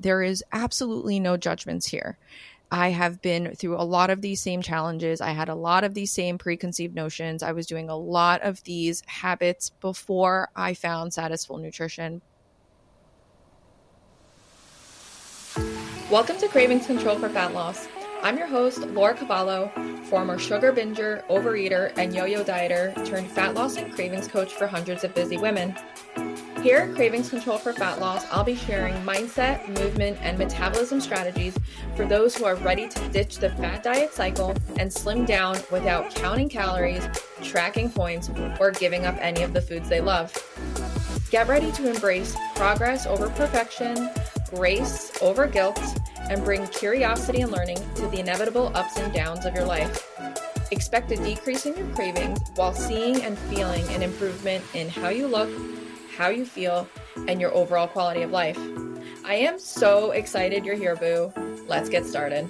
there is absolutely no judgments here. I have been through a lot of these same challenges. I had a lot of these same preconceived notions. I was doing a lot of these habits before I found Satisful Nutrition. Welcome to Cravings Control for Fat Loss. I'm your host, Laura Cavallo, former sugar binger, overeater, and yo-yo dieter turned fat loss and cravings coach for hundreds of busy women. Here at Cravings Control for Fat Loss, I'll be sharing mindset, movement, and metabolism strategies for those who are ready to ditch the fat diet cycle and slim down without counting calories, tracking points, or giving up any of the foods they love. Get ready to embrace progress over perfection, grace over guilt, and bring curiosity and learning to the inevitable ups and downs of your life. Expect a decrease in your cravings while seeing and feeling an improvement in how you look, how you feel, and your overall quality of life. I am so excited you're here, boo. Let's get started.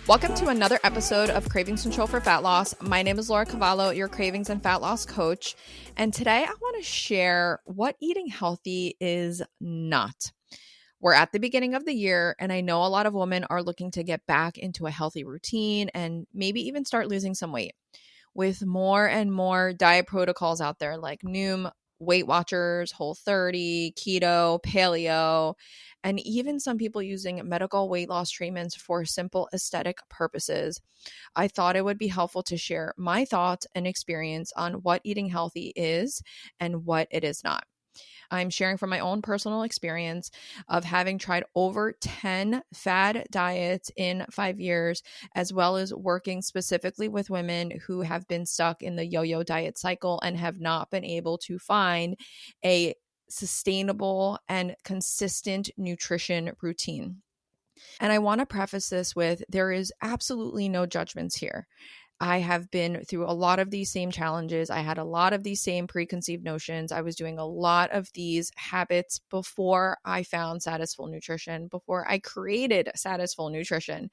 Welcome to another episode of Cravings Control for Fat Loss. My name is Laura Cavallo, your cravings and fat loss coach. And today I want to share what eating healthy is not. We're at the beginning of the year, and I know a lot of women are looking to get back into a healthy routine and maybe even start losing some weight. With more and more diet protocols out there like Noom, Weight Watchers, Whole30, Keto, Paleo, and even some people using medical weight loss treatments for simple aesthetic purposes, I thought it would be helpful to share my thoughts and experience on what eating healthy is and what it is not. I'm sharing from my own personal experience of having tried over 10 fad diets in 5 years, as well as working specifically with women who have been stuck in the yo-yo diet cycle and have not been able to find a sustainable and consistent nutrition routine. And I want to preface this with there is absolutely no judgments here. I have been through a lot of these same challenges. I had a lot of these same preconceived notions. I was doing a lot of these habits before I found Satisful Nutrition, before I created Satisful Nutrition.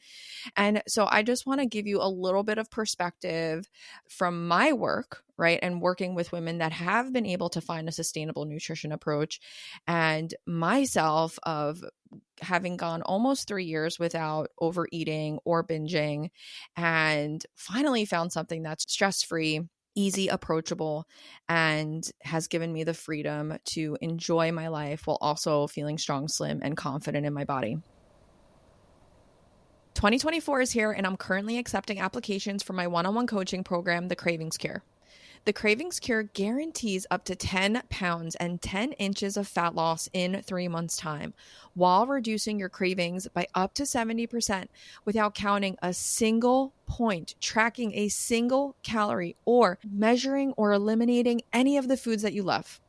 And so I just want to give you a little bit of perspective from my work, right? And working with women that have been able to find a sustainable nutrition approach, and myself of having gone almost 3 years without overeating or binging, and finally found something that's stress-free, easy, approachable, and has given me the freedom to enjoy my life while also feeling strong, slim, and confident in my body. 2024 is here, and I'm currently accepting applications for my one-on-one coaching program, the Cravings Cure. The Cravings Cure guarantees up to 10 pounds and 10 inches of fat loss in 3 months' time, while reducing your cravings by up to 70% without counting a single point, tracking a single calorie, or measuring or eliminating any of the foods that you love.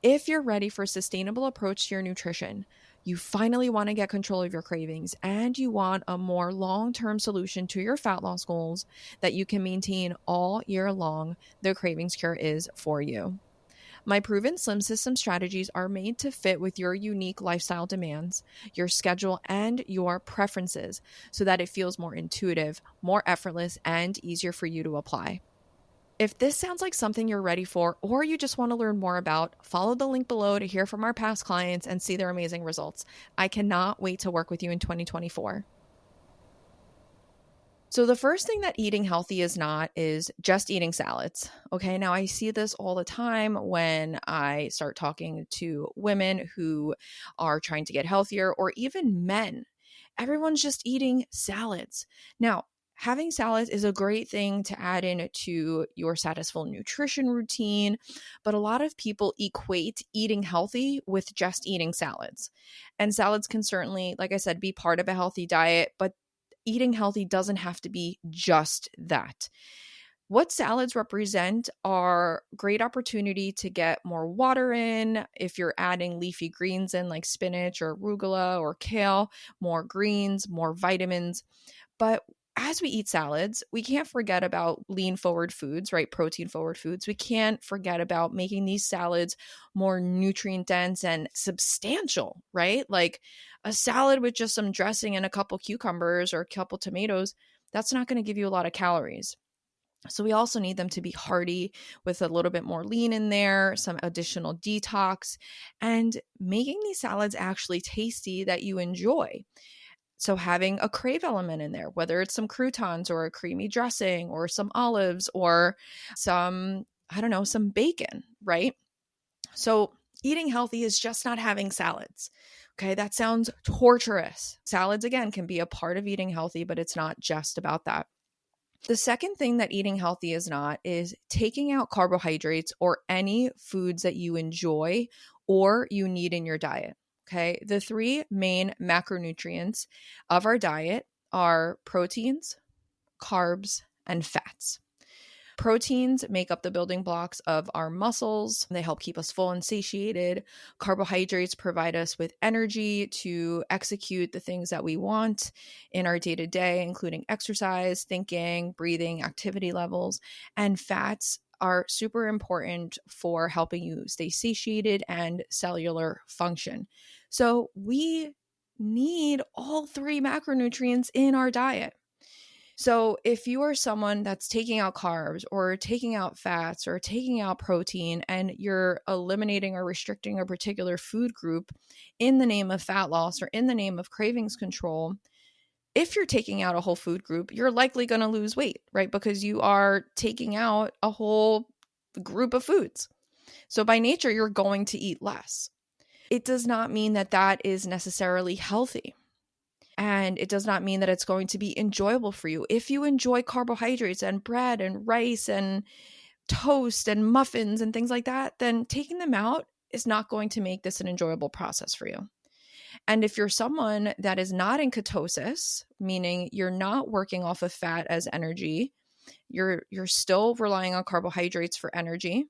If you're ready for a sustainable approach to your nutrition, you finally want to get control of your cravings, and you want a more long-term solution to your fat loss goals that you can maintain all year long, the Cravings Cure is for you. My proven Slim System strategies are made to fit with your unique lifestyle demands, your schedule, and your preferences so that it feels more intuitive, more effortless, and easier for you to apply. If this sounds like something you're ready for, or you just want to learn more about, follow the link below to hear from our past clients and see their amazing results. I cannot wait to work with you in 2024. So the first thing that eating healthy is not is just eating salads. Okay, now I see this all the time when I start talking to women who are trying to get healthier, or even men. Everyone's just eating salads. Now, having salads is a great thing to add into your Satisful Nutrition routine, but a lot of people equate eating healthy with just eating salads. And salads can certainly, like I said, be part of a healthy diet, but eating healthy doesn't have to be just that. What salads represent are great opportunity to get more water in. If you're adding leafy greens in like spinach or arugula or kale, more greens, more vitamins. But as we eat salads, we can't forget about lean forward foods, right? Protein forward foods. We can't forget about making these salads more nutrient dense and substantial, right? Like a salad with just some dressing and a couple cucumbers or a couple tomatoes, that's not going to give you a lot of calories. So we also need them to be hearty with a little bit more lean in there, some additional detox, and making these salads actually tasty that you enjoy. So having a crave element in there, whether it's some croutons or a creamy dressing or some olives or some, I don't know, some bacon, right? So eating healthy is just not having salads. Okay, that sounds torturous. Salads, again, can be a part of eating healthy, but it's not just about that. The second thing that eating healthy is not is taking out carbohydrates or any foods that you enjoy or you need in your diet. Okay. The three main macronutrients of our diet are proteins, carbs, and fats. Proteins make up the building blocks of our muscles. They help keep us full and satiated. Carbohydrates provide us with energy to execute the things that we want in our day to day, including exercise, thinking, breathing, activity levels. And fats are super important for helping you stay satiated and cellular function. So we need all three macronutrients in our diet. So if you are someone that's taking out carbs or taking out fats or taking out protein and you're eliminating or restricting a particular food group in the name of fat loss or in the name of cravings control, if you're taking out a whole food group, you're likely going to lose weight, right? Because you are taking out a whole group of foods. So by nature, you're going to eat less. It does not mean that that is necessarily healthy. And it does not mean that it's going to be enjoyable for you. If you enjoy carbohydrates and bread and rice and toast and muffins and things like that, then taking them out is not going to make this an enjoyable process for you. And if you're someone that is not in ketosis, meaning you're not working off of fat as energy, you're still relying on carbohydrates for energy,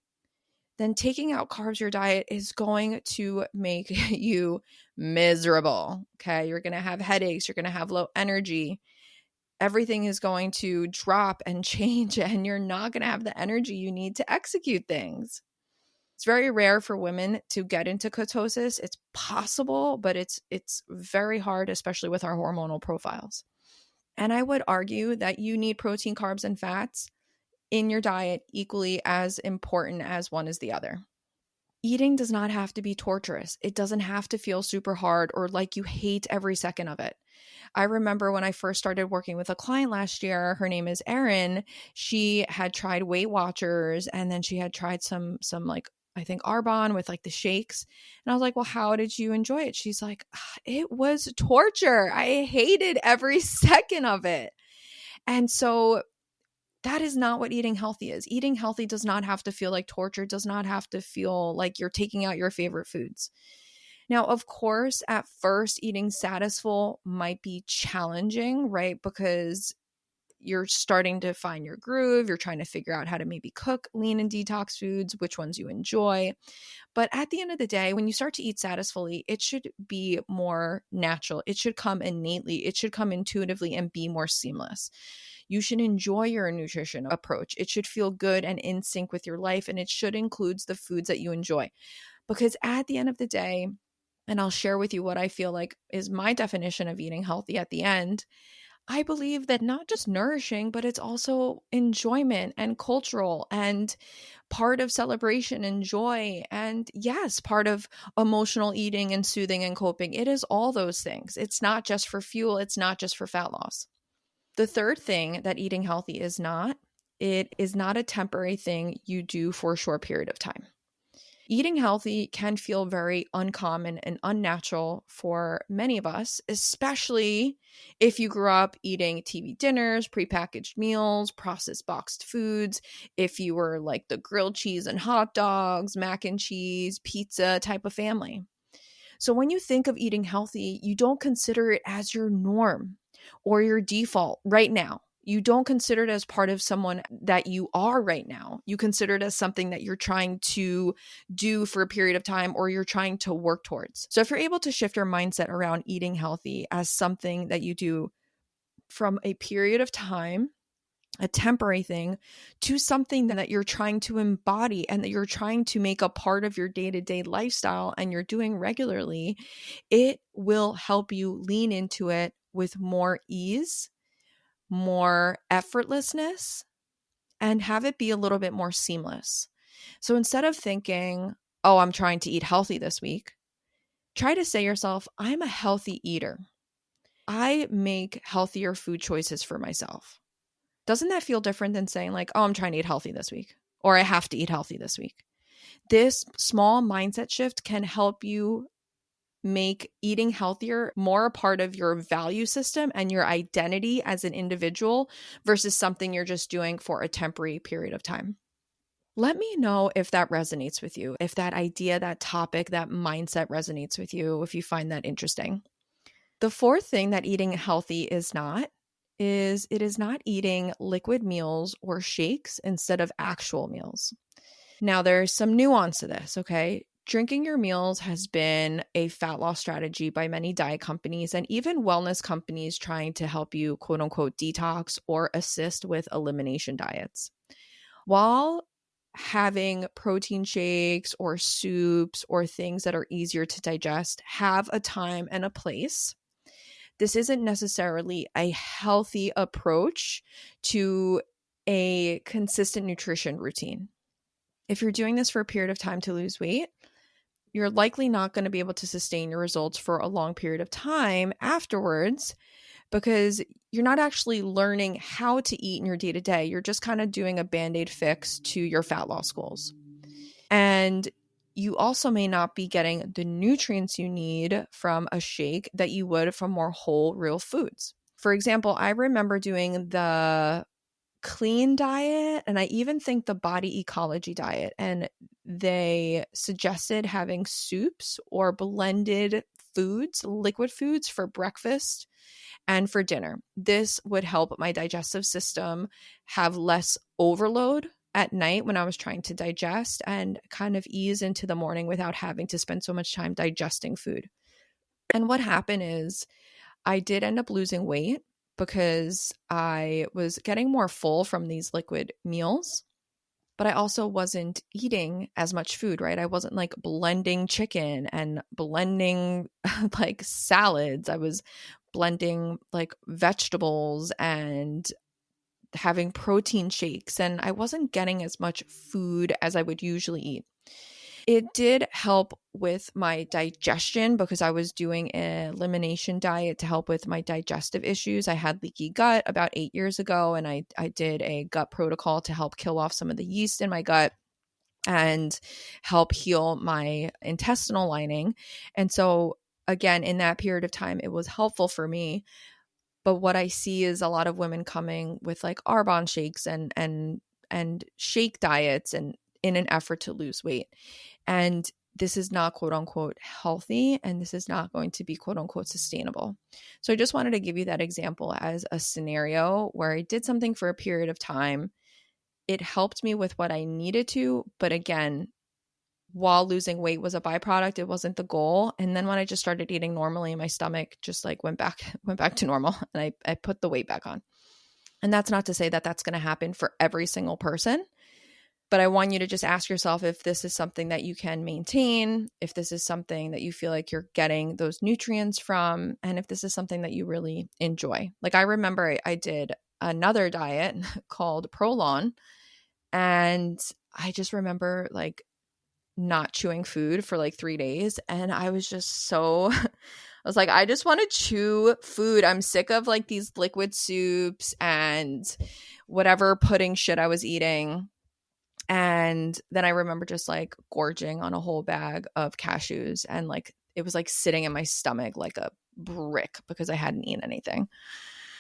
then taking out carbs your diet is going to make you miserable. Okay. You're going to have headaches. You're going to have low energy. Everything is going to drop and change, and you're not going to have the energy you need to execute things. It's very rare for women to get into ketosis. It's possible, but it's very hard, especially with our hormonal profiles. And I would argue that you need protein, carbs, and fats in your diet equally as important as one is the other. Eating does not have to be torturous. It doesn't have to feel super hard or like you hate every second of it. I remember when I first started working with a client last year, her name is Erin. She had tried Weight Watchers and then she had tried some like, I think Arbonne with like the shakes. And I was like, well, how did you enjoy it? She's like, it was torture. I hated every second of it. And so that is not what eating healthy is. Eating healthy does not have to feel like torture, does not have to feel like you're taking out your favorite foods. Now, of course, at first, eating Satisful might be challenging, right? Because you're starting to find your groove. You're trying to figure out how to maybe cook lean and detox foods, which ones you enjoy. But at the end of the day, when you start to eat Satisfully, it should be more natural. It should come innately. It should come intuitively and be more seamless. You should enjoy your nutrition approach. It should feel good and in sync with your life, and it should include the foods that you enjoy. Because at the end of the day, and I'll share with you what I feel like is my definition of eating healthy at the end, I believe that not just nourishing, but it's also enjoyment and cultural and part of celebration and joy. And yes, part of emotional eating and soothing and coping. It is all those things. It's not just for fuel. It's not just for fat loss. The third thing that eating healthy is not, it is not a temporary thing you do for a short period of time. Eating healthy can feel very uncommon and unnatural for many of us, especially if you grew up eating TV dinners, prepackaged meals, processed boxed foods, if you were like the grilled cheese and hot dogs, mac and cheese, pizza type of family. So when you think of eating healthy, you don't consider it as your norm or your default right now. You don't consider it as part of someone that you are right now. You consider it as something that you're trying to do for a period of time or you're trying to work towards. So if you're able to shift your mindset around eating healthy as something that you do from a period of time, a temporary thing, to something that you're trying to embody and that you're trying to make a part of your day-to-day lifestyle and you're doing regularly, it will help you lean into it with more ease, more effortlessness, and have it be a little bit more seamless. So instead of thinking, oh, I'm trying to eat healthy this week, try to say to yourself, I'm a healthy eater. I make healthier food choices for myself. Doesn't that feel different than saying like, oh, I'm trying to eat healthy this week, or I have to eat healthy this week? This small mindset shift can help you make eating healthier more a part of your value system and your identity as an individual versus something you're just doing for a temporary period of time. Let me know if that resonates with you, if that idea, that topic, that mindset resonates with you, if you find that interesting. The fourth thing that eating healthy is not is it is not eating liquid meals or shakes instead of actual meals. Now, there's some nuance to this, okay? Drinking your meals has been a fat loss strategy by many diet companies and even wellness companies trying to help you, quote unquote, detox or assist with elimination diets. While having protein shakes or soups or things that are easier to digest have a time and a place, this isn't necessarily a healthy approach to a consistent nutrition routine. If you're doing this for a period of time to lose weight, you're likely not going to be able to sustain your results for a long period of time afterwards because you're not actually learning how to eat in your day to day. You're just kind of doing a band-aid fix to your fat loss goals. And you also may not be getting the nutrients you need from a shake that you would from more whole, real foods. For example, I remember doing the clean diet and I even think the body ecology diet, and they suggested having soups or blended foods, liquid foods for breakfast and for dinner. This would help my digestive system have less overload at night when I was trying to digest and kind of ease into the morning without having to spend so much time digesting food. And what happened is I did end up losing weight because I was getting more full from these liquid meals, but I also wasn't eating as much food, right? I wasn't like blending chicken and blending like salads. I was blending like vegetables and having protein shakes, and I wasn't getting as much food as I would usually eat. It did help with my digestion because I was doing an elimination diet to help with my digestive issues. I had leaky gut about 8 years ago, and I did a gut protocol to help kill off some of the yeast in my gut and help heal my intestinal lining. And so, again, in that period of time, it was helpful for me. But what I see is a lot of women coming with like Arbonne shakes and shake diets and in an effort to lose weight. And this is not quote unquote healthy, and this is not going to be quote unquote sustainable. So I just wanted to give you that example as a scenario where I did something for a period of time. It helped me with what I needed to, but again, while losing weight was a byproduct, it wasn't the goal. And then when I just started eating normally, my stomach just like went back to normal, and I put the weight back on. And that's not to say that that's going to happen for every single person. But I want you to just ask yourself if this is something that you can maintain, if this is something that you feel like you're getting those nutrients from, and if this is something that you really enjoy. Like I remember I did another diet called Prolon, and I just remember like not chewing food for like 3 days. And I was just so, I was like, I just want to chew food. I'm sick of like these liquid soups and whatever pudding shit I was eating. And then I remember just like gorging on a whole bag of cashews, and like it was like sitting in my stomach like a brick because I hadn't eaten anything.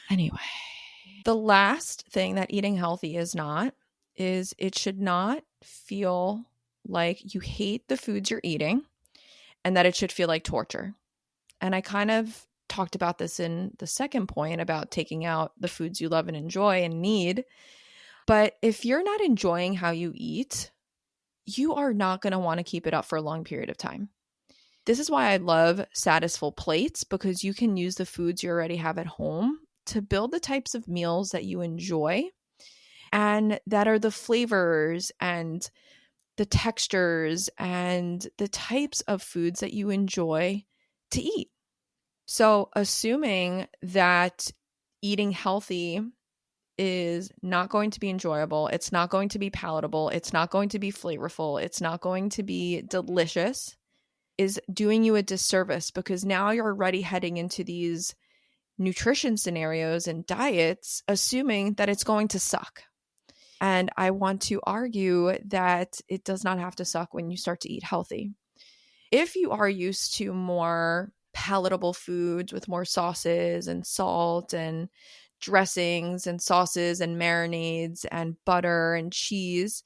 Anyway, the last thing that eating healthy is not is it should not feel like you hate the foods you're eating and that it should feel like torture. And I kind of talked about this in the second point about taking out the foods you love and enjoy and need. But if you're not enjoying how you eat, you are not going to want to keep it up for a long period of time. This is why I love Satisful Plates, because you can use the foods you already have at home to build the types of meals that you enjoy and that are the flavors and the textures and the types of foods that you enjoy to eat. So assuming that eating healthy is not going to be enjoyable. It's not going to be palatable. It's not going to be flavorful. It's not going to be delicious is doing you a disservice, because now you're already heading into these nutrition scenarios and diets assuming that it's going to suck. And I want to argue that it does not have to suck when you start to eat healthy. If you are used to more palatable foods with more sauces and salt and dressings and sauces and marinades and butter and cheese,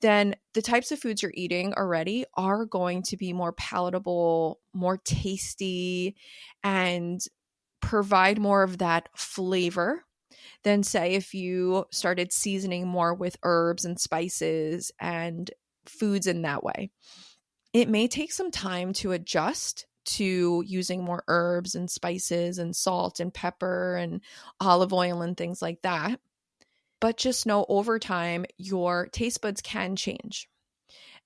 then the types of foods you're eating already are going to be more palatable, more tasty, and provide more of that flavor than, say, if you started seasoning more with herbs and spices and foods in that way. It may take some time to adjust to using more herbs and spices and salt and pepper and olive oil and things like that. But just know over time, your taste buds can change.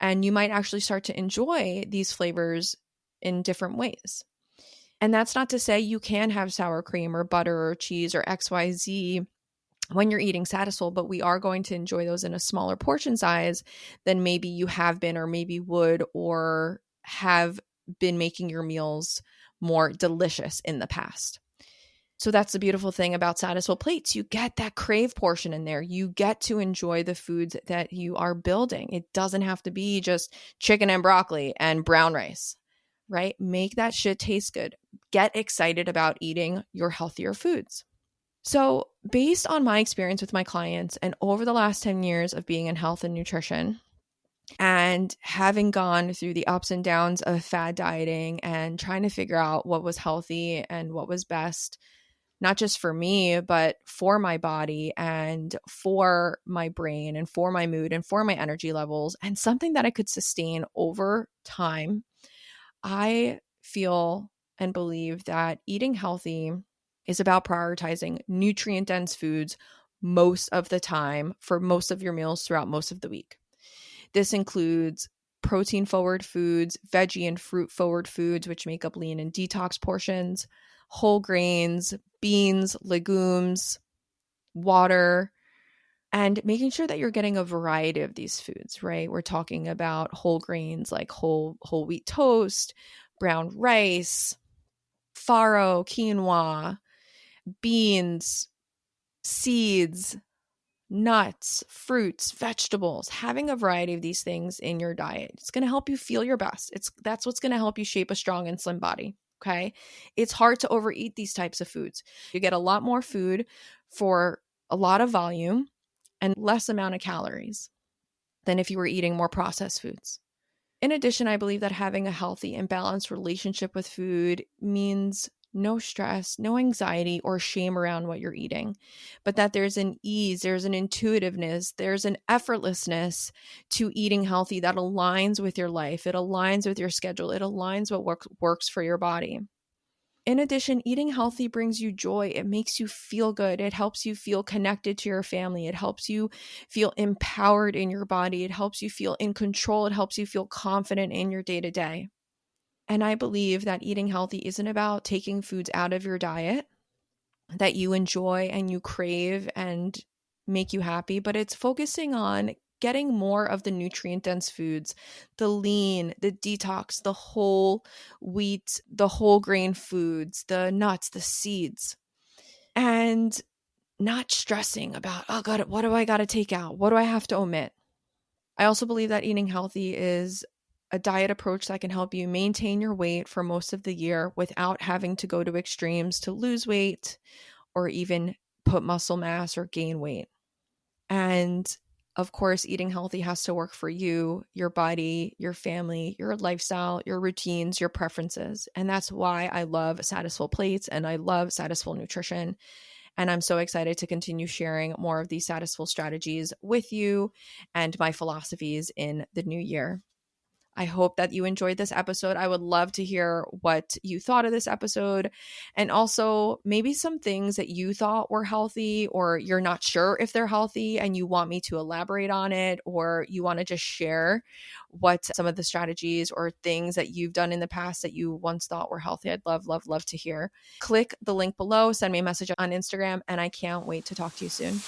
And you might actually start to enjoy these flavors in different ways. And that's not to say you can have sour cream or butter or cheese or XYZ when you're eating Satisful, but we are going to enjoy those in a smaller portion size than maybe you have been or maybe would or have been making your meals more delicious in the past. So that's the beautiful thing about Satisful plates. You get that crave portion in there. You get to enjoy the foods that you are building. It doesn't have to be just chicken and broccoli and brown rice, right? Make that shit taste good. Get excited about eating your healthier foods. So based on my experience with my clients and over the last 10 years of being in health and nutrition and having gone through the ups and downs of fad dieting and trying to figure out what was healthy and what was best, not just for me, but for my body and for my brain and for my mood and for my energy levels and something that I could sustain over time, I feel and believe that eating healthy is about prioritizing nutrient-dense foods most of the time for most of your meals throughout most of the week. This includes protein-forward foods, veggie and fruit-forward foods, which make up lean and detox portions, whole grains, beans, legumes, water, and making sure that you're getting a variety of these foods, right? We're talking about whole grains like whole wheat toast, brown rice, farro, quinoa, beans, seeds, nuts, fruits, vegetables. Having a variety of these things in your diet, it's going to help you feel your best. That's what's going to help you shape a strong and slim body. Okay. It's hard to overeat these types of foods. You get a lot more food for a lot of volume and less amount of calories than if you were eating more processed foods. In addition, I believe that having a healthy and balanced relationship with food means no stress, no anxiety or shame around what you're eating, but that there's an ease, there's an intuitiveness, there's an effortlessness to eating healthy that aligns with your life. It aligns with your schedule. It aligns what works for your body. In addition, eating healthy brings you joy. It makes you feel good. It helps you feel connected to your family. It helps you feel empowered in your body. It helps you feel in control. It helps you feel confident in your day-to-day. And I believe that eating healthy isn't about taking foods out of your diet that you enjoy and you crave and make you happy, but it's focusing on getting more of the nutrient-dense foods, the lean, the detox, the whole wheat, the whole grain foods, the nuts, the seeds, and not stressing about, oh God, what do I got to take out? What do I have to omit? I also believe that eating healthy is a diet approach that can help you maintain your weight for most of the year without having to go to extremes to lose weight or even put muscle mass or gain weight. And of course, eating healthy has to work for you, your body, your family, your lifestyle, your routines, your preferences. And that's why I love Satisful Plates and I love Satisful Nutrition. And I'm so excited to continue sharing more of these Satisful strategies with you and my philosophies in the new year. I hope that you enjoyed this episode. I would love to hear what you thought of this episode, and also maybe some things that you thought were healthy or you're not sure if they're healthy and you want me to elaborate on it, or you want to just share what some of the strategies or things that you've done in the past that you once thought were healthy. I'd love to hear. Click the link below, send me a message on Instagram, and I can't wait to talk to you soon.